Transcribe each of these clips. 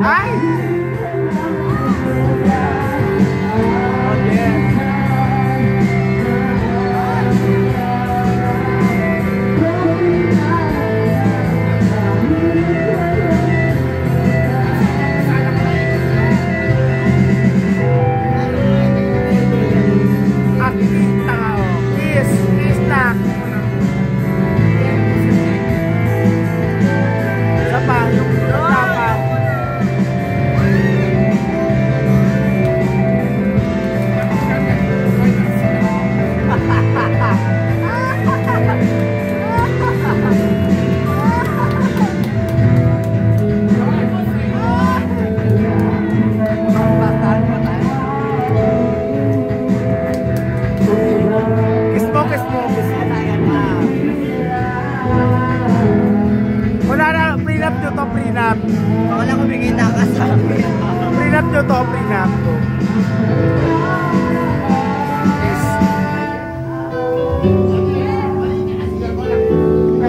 Ay! Prenup. Wala ko bigay na kasama. Prenup nyo to, prenup to. Yes.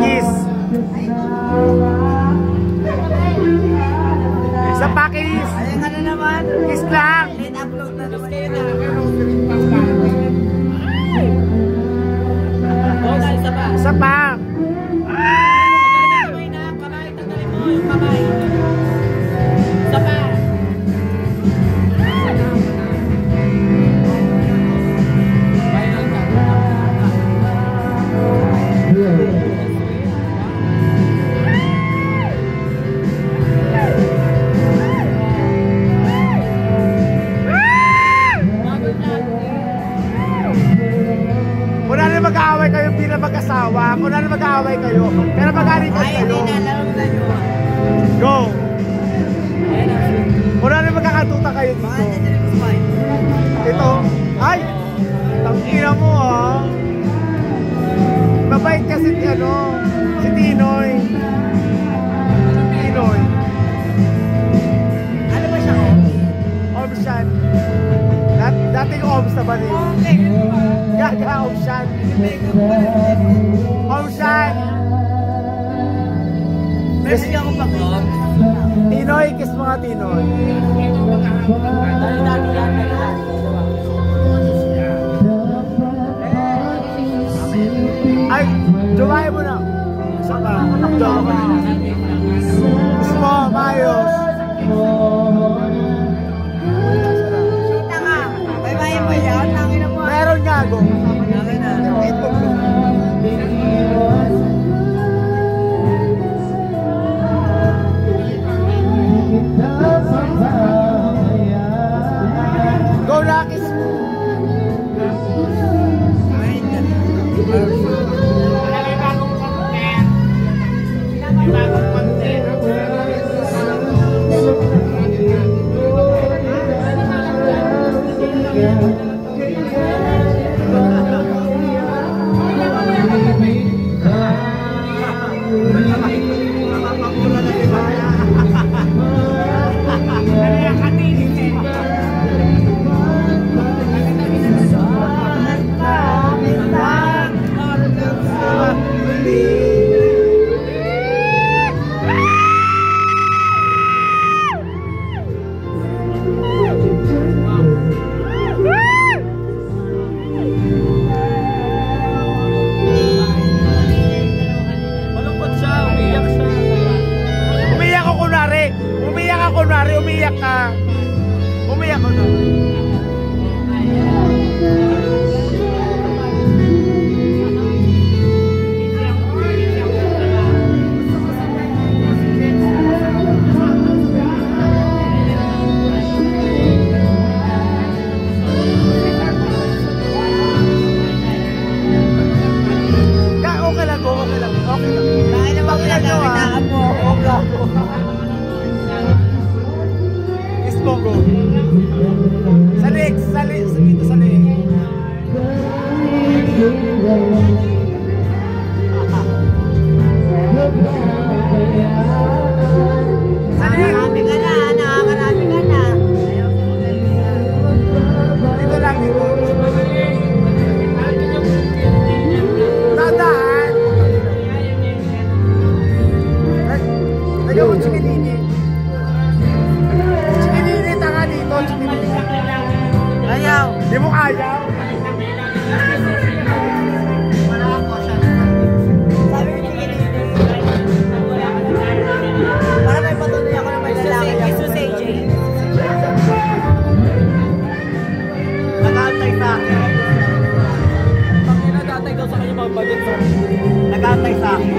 Yes. Sa pakis. Ayun ka na naman. Kiss lang. Late upload na naman kayo na. Isa pa. Kamay. Isa pa. Kung na mag-aaway kayo bilang mag-asawa, kung na mag-aaway kayo, pero mag-alikan kayo. Go! Kung na magkakatuta kayo dito. Ito, ay! Tangina mo ah! Mabait kasi si Tinoy. Tinoy. Ano ba siya? Oms yan. Dating Oms na ba rin? Gaga, Oms yan. Oms yan. Meron niya akong pag-on. Tinoy, kiss mga Tinoy. Ay, jumahe mo na. Isa pa. Kiss mo, maayos. Kita nga. May bayan mo yan. Tangin mo. Meron nga, go. Tangin na. Go na, kiss mo. Umiyak ka. Umiyak ko na. Okay lang, okay lang. Okay lang. Bakit naman pinagawin mo? Go. Salik, salik, dito salik. Nakakarami ka na, nakakarami ka na. Dito lang, dito. Tandaan. Nagyawag siya kanini. ayaw. Wala ako siya. Sabi ko para may patuloy ako na may lalaki. Jesus AJ. Nag-aantay sa akin. Nag-aantay daw sa kanya mga bagay. Nag-aantay sa akin.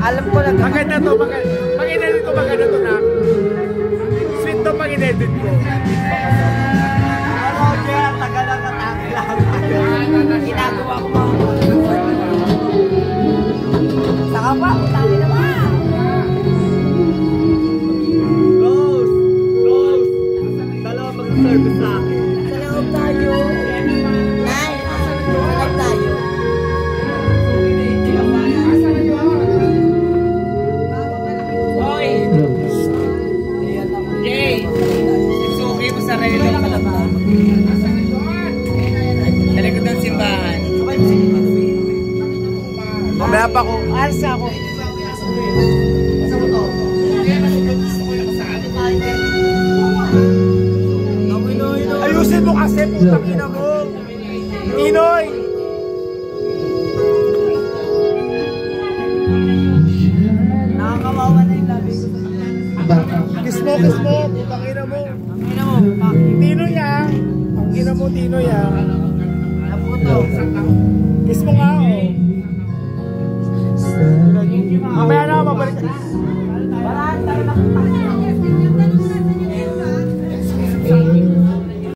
Alam ko lang. Maganda to, pag-inedit ko maganda to na. Sweet to pag-inedit ko. Ano kaya tagal lang natake lang. Ginagawa ko mga saka pa, utali naman. Rose! Rose! Dalawa mag-service sa akin. Sa loob tayo. Nay, sa loob tayo. Hoy! Jay! Suki mo sa relo. Talikod ng simbahan. Mamaya pa ko. Alas ako. Ayusin mo kasi, putang ina mo. Inoy! Nakakawawa na yung labi ko. Kiss mo, putang ina mo. Tino yan. Ang ina mo, Tino yan. Naputo. Kiss mo nga, oh. Mamaya na, mabalik ka.